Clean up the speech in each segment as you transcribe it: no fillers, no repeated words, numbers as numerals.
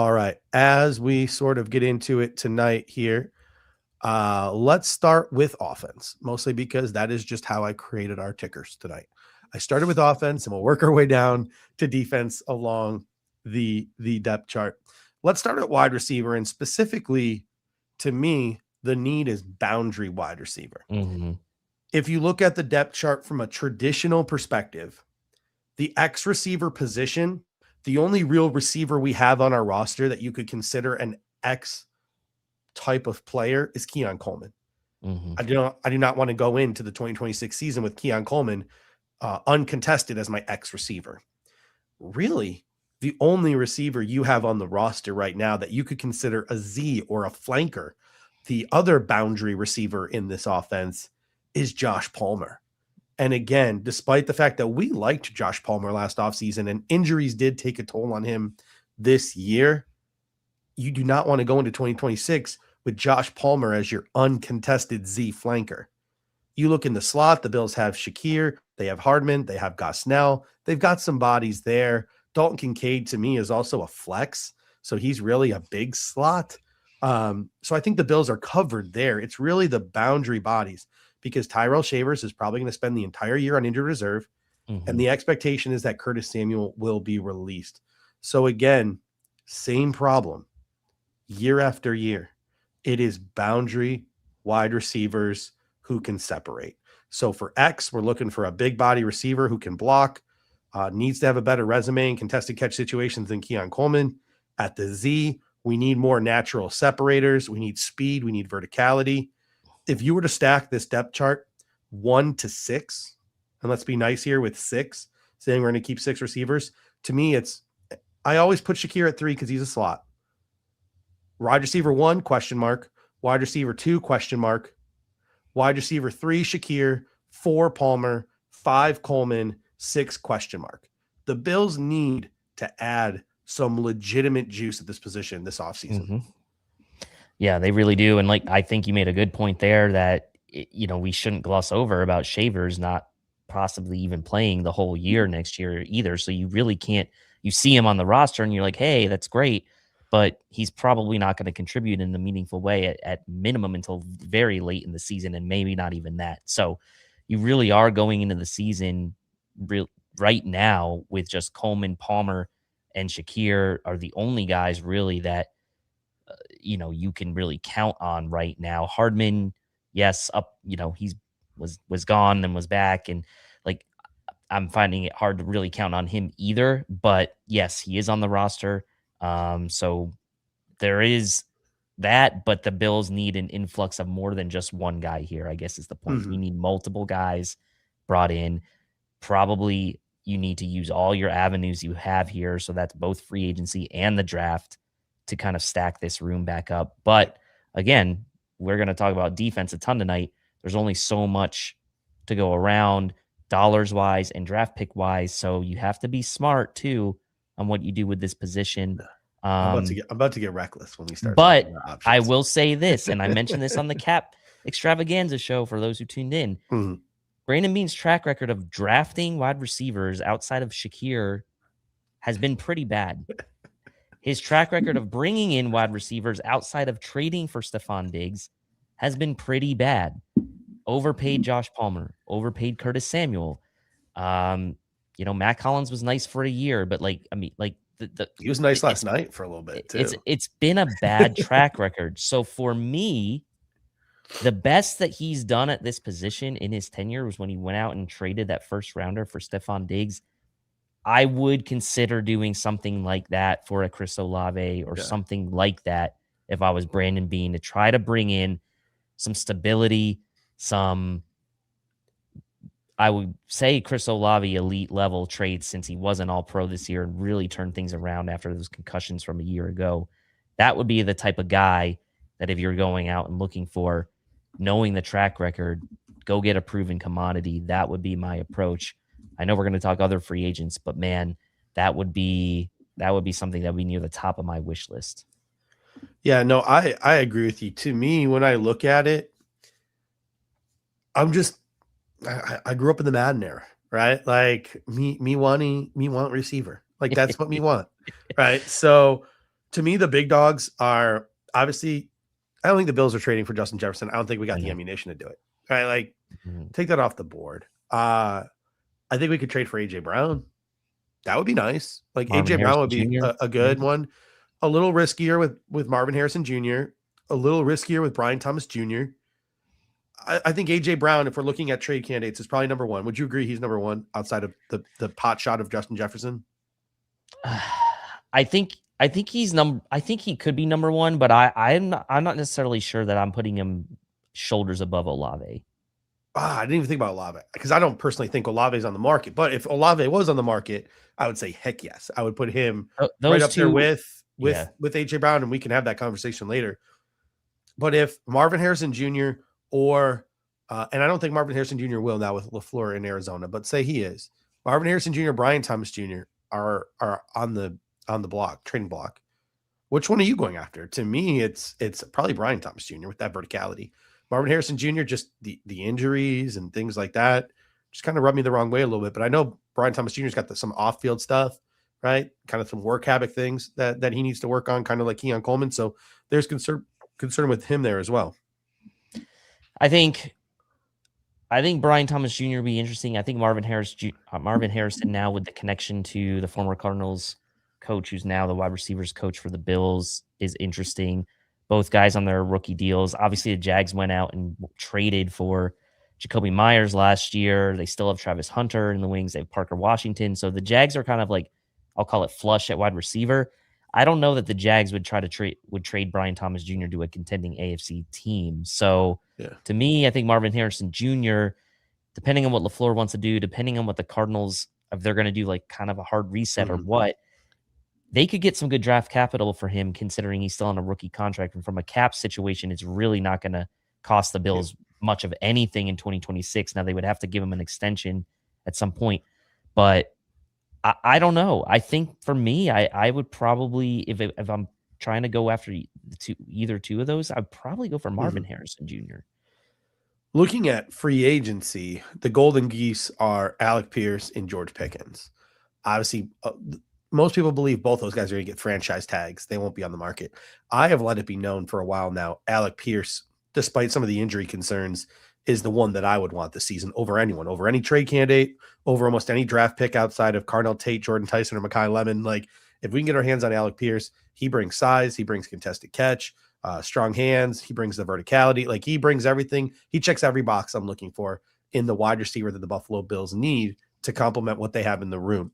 All right. As we sort of get into it tonight here, let's start with offense, mostly because that is just how I created our tickers tonight. I started with offense and we'll work our way down to defense along the depth chart. Let's start at wide receiver, and specifically to me, the need is boundary wide receiver. Mm-hmm. If you look at the depth chart from a traditional perspective, the X receiver position, the only real receiver we have on our roster that you could consider an X type of player is Keon Coleman. Mm-hmm. I do not want to go into the 2026 season with Keon Coleman uncontested as my X receiver. Really, the only receiver you have on the roster right now that you could consider a Z or a flanker, the other boundary receiver in this offense, is Josh Palmer. And again, despite the fact that we liked Josh Palmer last offseason and injuries did take a toll on him this year, you do not want to go into 2026 with Josh Palmer as your uncontested Z flanker. You look in the slot, the Bills have Shakir, they have Hardman, they have Gosnell. They've got some bodies there. Dalton Kincaid, to me, is also a flex, so he's really a big slot. So I think the Bills are covered there. It's really the boundary bodies, because Tyrell Shavers is probably going to spend the entire year on injured reserve, and the expectation is that Curtis Samuel will be released. So again, same problem year after year. It is boundary wide receivers who can separate. So for X, we're looking for a big body receiver who can block, needs to have a better resume in contested catch situations than Keon Coleman. At the Z, we need more natural separators. We need speed. We need verticality. If you were to stack this depth chart 1 to 6, and let's be nice here with 6, saying we're going to keep 6 receivers, to me, I always put Shakir at 3 because he's a slot. Wide receiver 1, question mark. Wide receiver 2, question mark. Wide receiver 3, Shakir. 4, Palmer. 5, Coleman. 6, question mark. The Bills need to add some legitimate juice at this position this offseason. Mm-hmm. Yeah, they really do. And I think you made a good point there that, we shouldn't gloss over about Shavers not possibly even playing the whole year next year either. So you really can't, you see him on the roster and you're like, hey, that's great. But he's probably not going to contribute in a meaningful way at minimum until very late in the season, and maybe not even that. So you really are going into the season right now with just Coleman, Palmer, and Shakir are the only guys really that you can really count on right now. Hardman, yes, up, he's was gone and was back, and I'm finding it hard to really count on him either. But yes, he is on the roster. So there is that, but the Bills need an influx of more than just one guy here, I guess is the point. Mm-hmm. You need multiple guys brought in. Probably you need to use all your avenues you have here. So that's both free agency and the draft to kind of stack this room back up. But again, we're going to talk about defense a ton tonight. There's only so much to go around dollars wise and draft pick wise. So you have to be smart too on what you do with this position. I'm about to get reckless when we start. But I will say this, and I mentioned this on the Cap Extravaganza show for those who tuned in. Mm-hmm. Brandon Beane's track record of drafting wide receivers outside of Shakir has been pretty bad. His track record of bringing in wide receivers outside of trading for Stephon Diggs has been pretty bad. Overpaid Josh Palmer, overpaid Curtis Samuel. Matt Collins was nice for a year, but he was nice last night for a little bit too. It's been a bad track record. So for me, the best that he's done at this position in his tenure was when he went out and traded that first rounder for Stephon Diggs. I would consider doing something like that for a Chris Olave or something like that if I was Brandon Beane, to try to bring in some stability, I would say Chris Olave elite level trades, since he wasn't all pro this year and really turned things around after those concussions from a year ago. That would be the type of guy that if you're going out and looking for, knowing the track record, go get a proven commodity. That would be my approach. I know we're going to talk other free agents, but man, that would be something that would be near the top of my wish list. Yeah, no, I agree with you. To me, when I look at it, I grew up in the Madden era, right? Like me want receiver. Like that's what me want, right? So To me, the big dogs are obviously. I don't think the Bills are trading for Justin Jefferson. I don't think we Oh, got the yeah. ammunition to do it. Right, like Mhm. take that off the board. I think we could trade for AJ Brown. That would be nice. Like Marvin AJ Brown Harrison would be Jr., a good maybe? one. A little riskier with Marvin Harrison Jr. A little riskier with Brian Thomas Jr. I think AJ Brown, if we're looking at trade candidates, is probably number one. Would you agree he's number one outside of the pot shot of Justin Jefferson? I think he could be number 1, but I'm not necessarily sure that I'm putting him shoulders above Olave. I didn't even think about Olave because I don't personally think Olave is on the market. But if Olave was on the market, I would say heck yes. I would put him right Those up there 2, yeah. with AJ Brown, and we can have that conversation later. But if Marvin Harrison Jr. or and I don't think Marvin Harrison Jr. will now with LaFleur in Arizona, but say he is Marvin Harrison Jr. Brian Thomas Jr. are on the block trading block. Which one are you going after? To me, it's probably Brian Thomas Jr. with that verticality. Marvin Harrison Jr. just the injuries and things like that just kind of rubbed me the wrong way a little bit. But I know Brian Thomas Jr.'s got some off field stuff, right? Kind of some work habit things that he needs to work on, kind of like Keon Coleman. So there's concern with him there as well. I think Brian Thomas Jr. would be interesting. I think Marvin Harrison now with the connection to the former Cardinals coach, who's now the wide receivers coach for the Bills, is interesting. Both guys on their rookie deals. Obviously, the Jags went out and traded for Jacoby Myers last year. They still have Travis Hunter in the wings. They have Parker Washington. So the Jags are kind of like, I'll call it flush at wide receiver. I don't know that the Jags would try to trade Brian Thomas Jr. to a contending AFC team. So Yeah. to me, I think Marvin Harrison Jr., depending on what LaFleur wants to do, depending on what the Cardinals, if they're going to do like kind of a hard reset or Mm-hmm. what, they could get some good draft capital for him considering he's still on a rookie contract. And from a cap situation, it's really not going to cost the Yeah. Bills much of anything in 2026. Now, they would have to give him an extension at some point. But I don't know. I think for me, I would probably, if I'm trying to go after either two of those, I'd probably go for Mm-hmm. Marvin Harrison Jr. Looking at free agency, the Golden Geese are Alec Pierce and George Pickens. Obviously, most people believe both those guys are going to get franchise tags. They won't be on the market. I have let it be known for a while now. Alec Pierce, despite some of the injury concerns, is the one that I would want this season over anyone, over any trade candidate, over almost any draft pick outside of Cardinal Tate, Jordan Tyson, or Mekhi Lemon. Like, if we can get our hands on Alec Pierce, he brings size, he brings contested catch, strong hands, he brings the verticality. Like, he brings everything. He checks every box I'm looking for in the wide receiver that the Buffalo Bills need to complement what they have in the room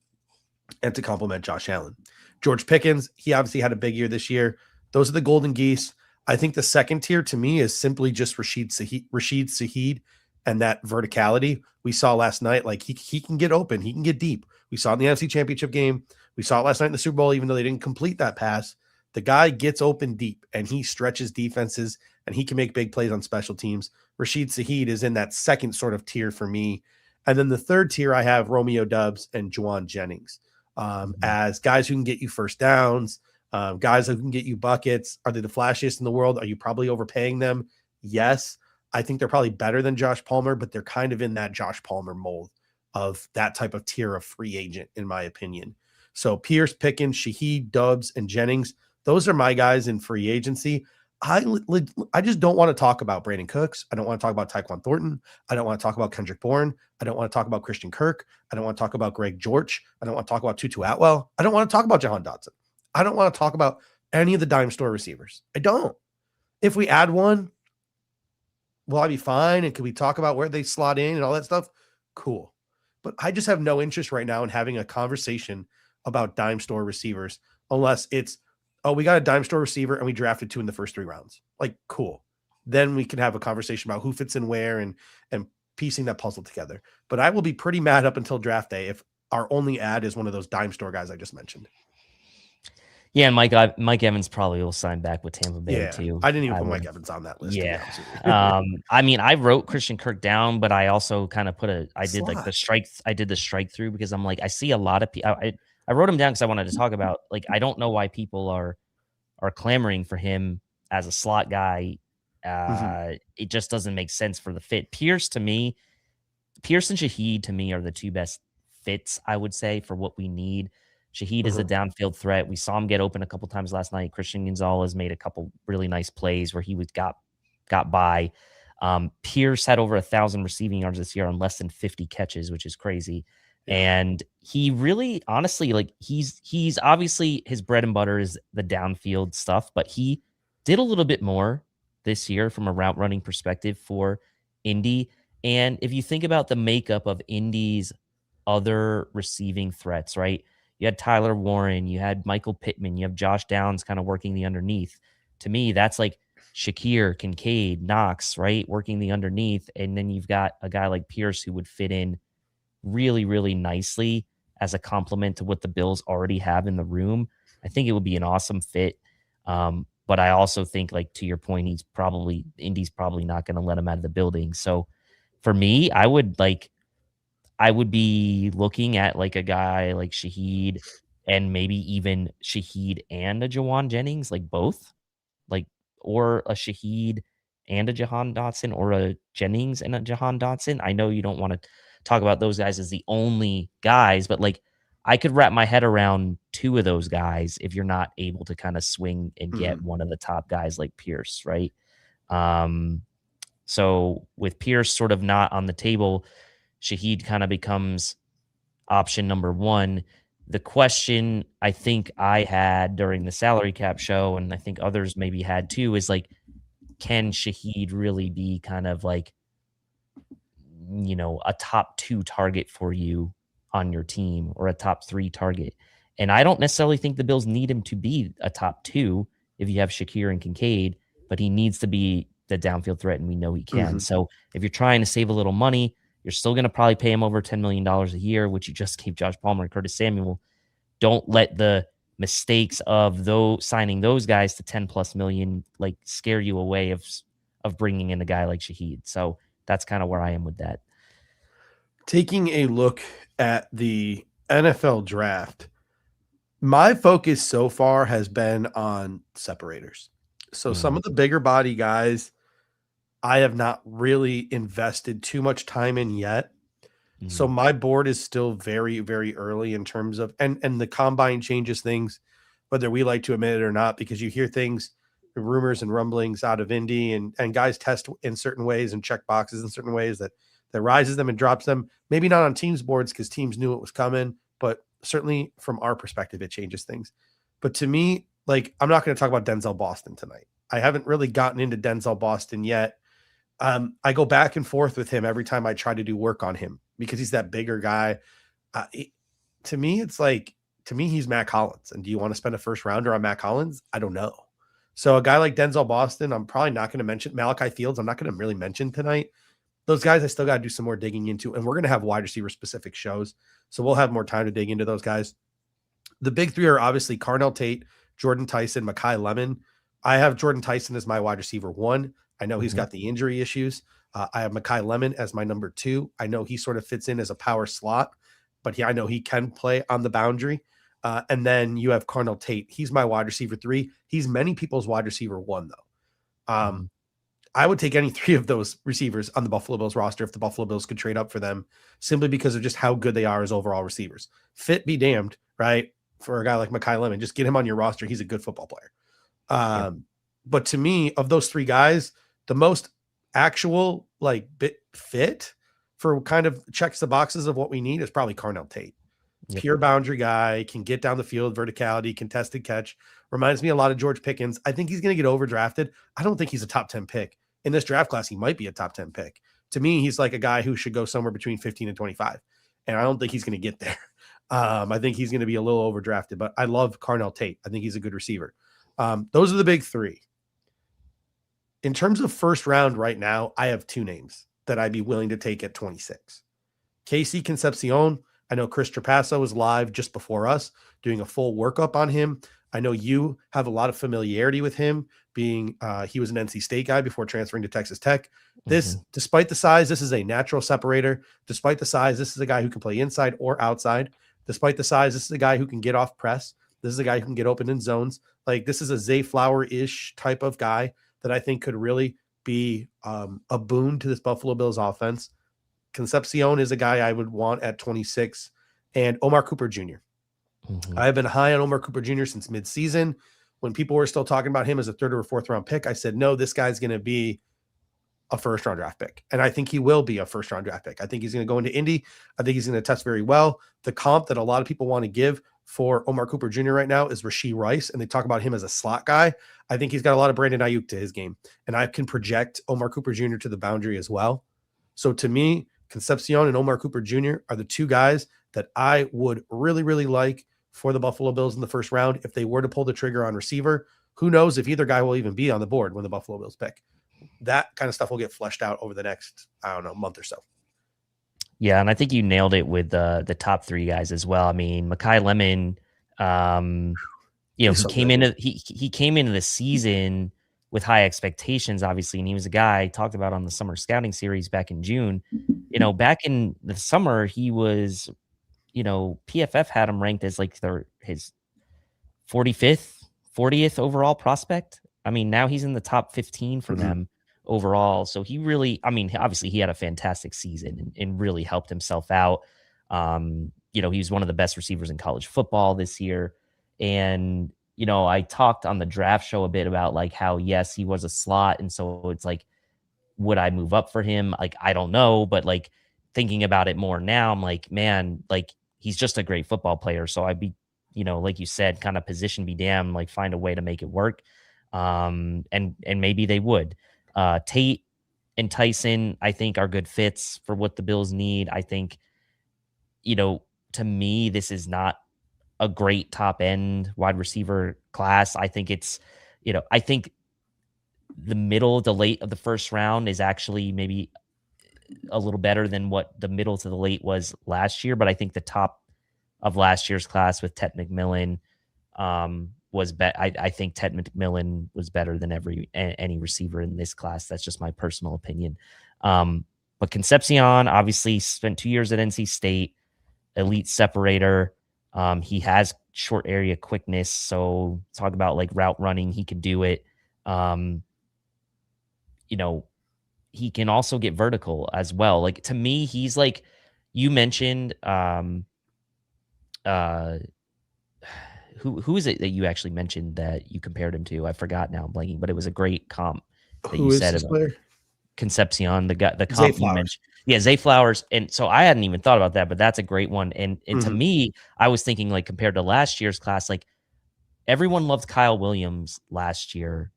and to complement Josh Allen. George Pickens, he obviously had a big year this year. Those are the Golden Geese. I think the second tier to me is simply just Rashid Shaheed and that verticality we saw last night. Like, he can get open, he can get deep. We saw it in the NFC Championship game. We saw it last night in the Super Bowl, even though they didn't complete that pass. The guy gets open deep and he stretches defenses and he can make big plays on special teams. Rashid Shaheed is in that second sort of tier for me. And then the third tier, I have Romeo Doubs and Juwan Jennings as guys who can get you first downs, guys who can get you buckets. Are they the flashiest in the world? Are you probably overpaying them? Yes. I think they're probably better than Josh Palmer, but they're kind of in that Josh Palmer mold of that type of tier of free agent, in my opinion. So Pierce, Pickens, Shaheed, Doubs, and Jennings, those are my guys in free agency. I just don't want to talk about Brandon Cooks. I don't want to talk about Tyquan Thornton. I don't want to talk about Kendrick Bourne. I don't want to talk about Christian Kirk. I don't want to talk about Greg George. I don't want to talk about Tutu Atwell. I don't want to talk about Jahan Dotson. I don't want to talk about any of the dime store receivers. I don't. If we add one, will I be fine? And can we talk about where they slot in and all that stuff? Cool. But I just have no interest right now in having a conversation about dime store receivers unless it's, oh, we got a dime store receiver and we drafted 2 in the first 3 rounds. Like, cool. Then we can have a conversation about who fits in where and piecing that puzzle together. But I will be pretty mad up until draft day if our only ad is one of those dime store guys I just mentioned. Yeah, and Mike Evans probably will sign back with Tampa Bay too. I didn't even put Mike Evans on that list. Yeah. I mean, I wrote Christian Kirk down, but I also kind of did the strike through because I'm like, I see a lot of people. I wrote him down because I wanted to talk about, like, I don't know why people are clamoring for him as a slot guy. It just doesn't make sense for the fit. Pierce and Shaheed to me are the 2 best fits, I would say, for what we need. Shaheed is a Mhm. downfield threat. We saw him get open a couple times last night. Christian Gonzalez made a couple really nice plays where he was got by. Pierce had over 1,000 receiving yards this year on less than 50 catches, which is crazy. Yeah. And he really, honestly, like he's obviously his bread and butter is the downfield stuff, but he did a little bit more this year from a route running perspective for Indy. And if you think about the makeup of Indy's other receiving threats, right? You had Tyler Warren, you had Michael Pittman, you have Josh Downs kind of working the underneath. To me, that's like Shakir, Kincaid, Knox, right? Working the underneath. And then you've got a guy like Pierce who would fit in really, really nicely as a complement to what the Bills already have in the room. I think it would be an awesome fit. But I also think, like to your point, Indy's probably not going to let him out of the building. So for me, I would be looking at like a guy like Shaheed and maybe even Shaheed and a Jawan Jennings, like both, like or a Shaheed and a Jahan Dotson or a Jennings and a Jahan Dotson. I know you don't want to talk about those guys as the only guys, but like I could wrap my head around two of those guys if you're not able to kind of swing and get Mhm. one of the top guys like Pierce, right? Um, so with Pierce sort of not on the table, Shaheed kind of becomes option number one. The question I think I had during the salary cap show, and I think others maybe had too, is like, can Shaheed really be kind of like, a top two target for you on your team or a top three target? And I don't necessarily think the Bills need him to be a top two if you have Shakir and Kincaid, but he needs to be the downfield threat, and we know he can. Mhm. So if you're trying to save a little money, you're still going to probably pay him over $10 million a year, which you just gave Josh Palmer and Curtis Samuel. Don't let the mistakes of those signing those guys to 10 plus million like scare you away of bringing in a guy like Shaheed. So that's kind of where I am with that. Taking a look at the NFL draft, my focus so far has been on separators. So some Mm, of the bigger body guys I have not really invested too much time in yet. So mm, my board is still very, very early in terms of and the combine changes things, whether we like to admit it or not, because you hear things, rumors and rumblings out of Indy and guys test in certain ways and check boxes in certain ways that rises them and drops them. Maybe not on teams boards because teams knew it was coming, but certainly from our perspective, it changes things. But to me, like I'm not going to talk about Denzel Boston tonight. I haven't really gotten into Denzel Boston yet. I go back and forth with him every time I try to do work on him because he's that bigger guy. To me, it's like to me he's Matt Collins. And do you want to spend a first rounder on Matt Collins? I don't know. So a guy like Denzel Boston, I'm probably not going to mention Malachi Fields. I'm not going to really mention tonight. Those guys, I still got to do some more digging into, and we're going to have wide receiver specific shows, so we'll have more time to dig into those guys. The big three are obviously Carnell Tate, Jordan Tyson, Makai Lemon. I have Jordan Tyson as my wide receiver one. I know he's mhm. got the injury issues. I have Makai Lemon as my number two. I know he sort of fits in as a power slot, but I know he can play on the boundary. And then you have Carnell Tate. He's my wide receiver three. He's many people's wide receiver one, though. Mhm. I would take any three of those receivers on the Buffalo Bills roster if the Buffalo Bills could trade up for them simply because of just how good they are as overall receivers. Fit be damned, right? For a guy like Makai Lemon, just get him on your roster. He's a good football player. Yeah. But to me, of those three guys, the most actual like bit fit for kind of checks the boxes of what we need is probably Carnell Tate. Yep. Pure boundary guy, can get down the field, verticality, contested catch. Reminds me a lot of George Pickens. I think he's going to get overdrafted. I don't think he's a top 10 pick. In this draft class, he might be a top 10 pick. To me, he's like a guy who should go somewhere between 15 and 25. And I don't think he's going to get there. I think he's going to be a little overdrafted, but I love Carnell Tate. I think he's a good receiver. Those are the big three. In terms of first round right now, I have two names that I'd be willing to take at 26. Casey Concepcion. I know Chris Trapasso was live just before us doing a full workup on him. I know you have a lot of familiarity with him, being he was an NC State guy before transferring to Texas Tech. This, Mhm. despite the size, this is a natural separator. Despite the size, this is a guy who can play inside or outside. Despite the size, this is a guy who can get off press. This is a guy who can get open in zones. Like this is a Zay Flower-ish type of guy that I think could really be a boon to this Buffalo Bills offense. Concepcion is a guy I would want at 26, and Omar Cooper Jr. Mhm. I have been high on Omar Cooper Jr. since midseason. When people were still talking about him as a third or fourth round pick, I said, no, this guy's going to be a first round draft pick. And I think he will be a first round draft pick. I think he's going to go into Indy. I think he's going to test very well. The comp that a lot of people want to give for Omar Cooper Jr. right now is Rashee Rice, and they talk about him as a slot guy. I think he's got a lot of Brandon Ayuk to his game, and I can project Omar Cooper Jr. to the boundary as well. So to me, Concepcion and Omar Cooper Jr. are the two guys that I would really, really like for the Buffalo Bills in the first round. If they were to pull the trigger on receiver, who knows if either guy will even be on the board when the Buffalo Bills pick. That kind of stuff will get fleshed out over the next, I don't know, month or so. Yeah, and I think you nailed it with the top three guys as well. I mean, Mekhi Lemon, he So came good. into he came into the season with high expectations, obviously, and he was a guy I talked about on the summer scouting series back in June. Back in the summer, he was, PFF had him ranked as like his 45th, 40th overall prospect. I mean, now he's in the top 15 for Mm-hmm. them overall. So he really, I mean, obviously he had a fantastic season and really helped himself out. He was one of the best receivers in college football this year. And, I talked on the draft show a bit about like how, yes, he was a slot. And so it's like, would I move up for him? Like, I don't know. But like thinking about it more now, I'm like, man, like he's just a great football player. So I'd be, like you said, kind of position be damned, like find a way to make it work. And maybe they would. Tate and Tyson, I think, are good fits for what the Bills need. I think, to me, this is not a great top end wide receiver class. I think I think the middle to late of the first round is actually maybe a little better than what the middle to the late was last year. But I think the top of last year's class with Ted McMillan was better. I think Ted McMillan was better than any receiver in this class. That's just my personal opinion. But Concepcion obviously spent 2 years at NC State, elite separator. He has short area quickness. So talk about like route running. He could do it. Um, he can also get vertical as well. Like to me, he's like you mentioned. Uh, who is it that you actually mentioned that you compared him to? I forgot now. I'm blanking, but it was a great comp that Who you is said this about player? Concepcion, the Zay comp you Flowers. mentioned. Yeah, Zay Flowers. And so I hadn't even thought about that, but that's a great one. And to Mm-hmm. me, I was thinking like compared to last year's class, like everyone loved Kyle Williams last year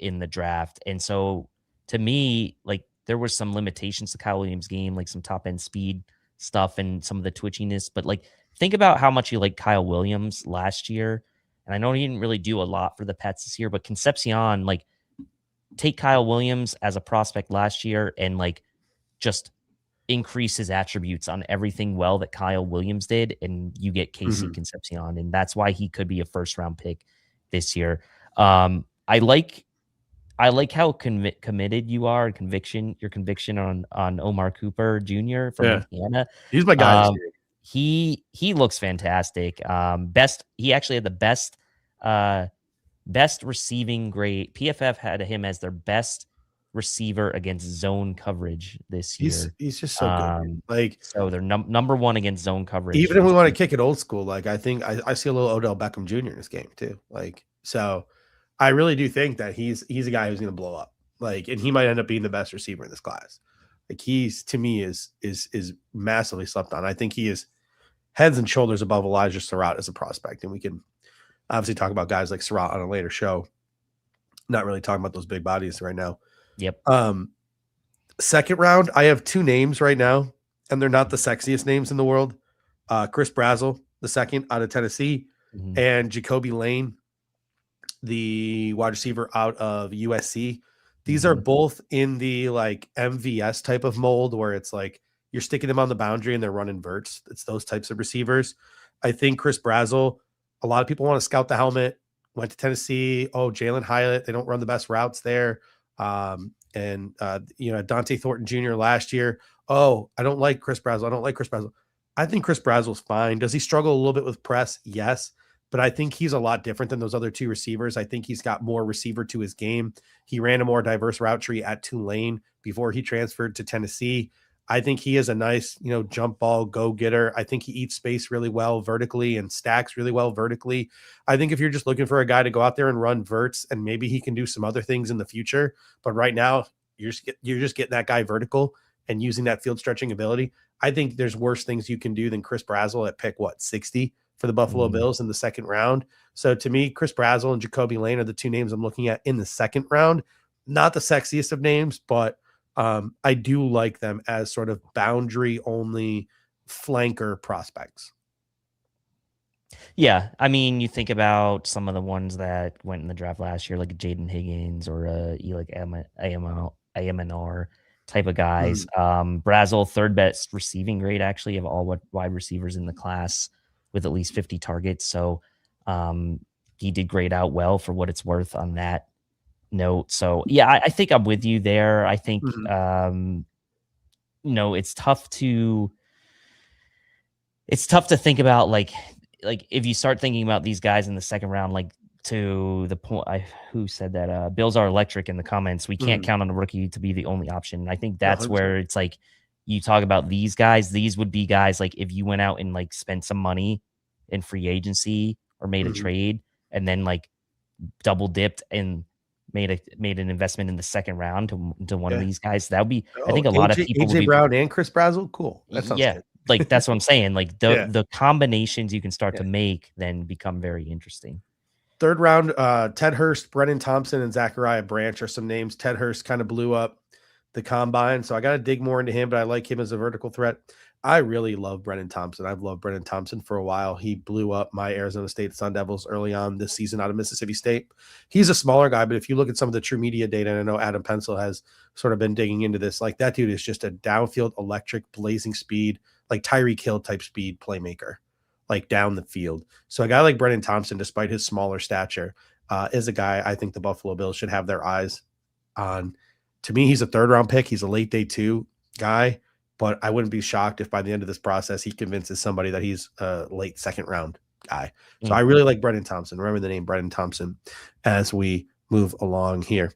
in the draft. And so to me, like there was some limitations to Kyle Williams' game, like some top end speed stuff and some of the twitchiness. But like think about how much you like Kyle Williams last year. And I know he didn't really do a lot for the Pets this year, but Concepcion, like take Kyle Williams as a prospect last year and like just increase his attributes on everything well that Kyle Williams did, and you get Casey Mm-hmm. Concepcion, and that's why he could be a first round pick this year. I like how committed you are, your conviction on Omar Cooper Jr. from Yeah. Indiana. He's my guy this Um, year. he looks fantastic. He actually had the best receiving grade. PFF had him as their best receiver against zone coverage this year. He's just so good, man. Like, So they're number one against zone coverage even if we this want to year. kick it old school, like I think I see a little Odell Beckham Jr. in this game too. Like, so I really do think that he's a guy who's going to blow up. Like, and he might end up being the best receiver in this class. Like, he's to me is massively slept on. I think he is heads and shoulders above Elijah Surratt as a prospect, and we can obviously talk about guys like Surratt on a later show. Not really talking about those big bodies right now. Yep. Second round, I have two names right now, and they're not the sexiest names in the world. Chris Brazzell, the second out of Tennessee, Mhm. and Jacoby Lane, the wide receiver out of USC. These are Mhm. both in the like MVS type of mold where it's like you're sticking them on the boundary and they're running verts. It's those types of receivers. I think Chris Brazzell, a lot of people want to scout the helmet, went to Tennessee. Oh, Jalen Hyatt, they don't run the best routes there. Dante Thornton Jr. last year. Oh, I don't like Chris Brazzell. I don't like Chris Brazzell. I think Chris Brazzell's fine. Does he struggle a little bit with press? Yes. But I think he's a lot different than those other two receivers. I think he's got more receiver to his game. He ran a more diverse route tree at Tulane before he transferred to Tennessee. I think he is a nice, jump ball go getter. I think he eats space really well vertically and stacks really well vertically. I think if you're just looking for a guy to go out there and run verts, and maybe he can do some other things in the future, but right now you're just getting that guy vertical and using that field stretching ability. I think there's worse things you can do than Chris Brazel at pick 60 for the Buffalo Mm. Bills in the second round. So to me, Chris Brazel and Jacoby Lane are the two names I'm looking at in the second round. Not the sexiest of names, but I do like them as sort of boundary only flanker prospects. Yeah, I mean, you think about some of the ones that went in the draft last year, like Jaden Higgins or like AMNR type of guys. Mhm. Brazel, third best receiving grade actually of all wide receivers in the class with at least 50 targets. So he did grade out well for what it's worth on that note. So yeah, I think I'm with you there. I think Mhm. it's tough to think about like if you start thinking about these guys in the second round, like to the point who said that Bills are electric in the comments. We can't Mhm. count on a rookie to be the only option. And I think No, that's 100%. where it's like you talk about these guys, these would be guys like if you went out and like spent some money in free agency or made a Mhm. trade and then like double dipped and made an investment in the second round to one of Yeah. these guys. That would be I Oh, think a lot of people would AJ be Brown and Chris Brazel. Cool. That sounds yeah, good. like, that's what I'm saying, like, Yeah. the combinations you can start Yeah. to make then become very interesting. Third round, Ted Hurst, Brennan Thompson, and Zachariah Branch are some names. Ted Hurst kind of blew up the combine, so I got to dig more into him, but I like him as a vertical threat. I really love Brennan Thompson. I've loved Brennan Thompson for a while. He blew up my Arizona State Sun Devils early on this season out of Mississippi State. He's a smaller guy, but if you look at some of the true media data, and I know Adam Pencil has sort of been digging into this, like that dude is just a downfield electric blazing speed, like Tyreek Hill type speed playmaker, like down the field. So a guy like Brennan Thompson, despite his smaller stature, is a guy I think the Buffalo Bills should have their eyes on. To me, he's a third round pick. He's a late day 2 guy, but I wouldn't be shocked if by the end of this process he convinces somebody that he's a late second round guy. So I Mm. really like Brennan Thompson. Remember the name Brennan Thompson as we move along here.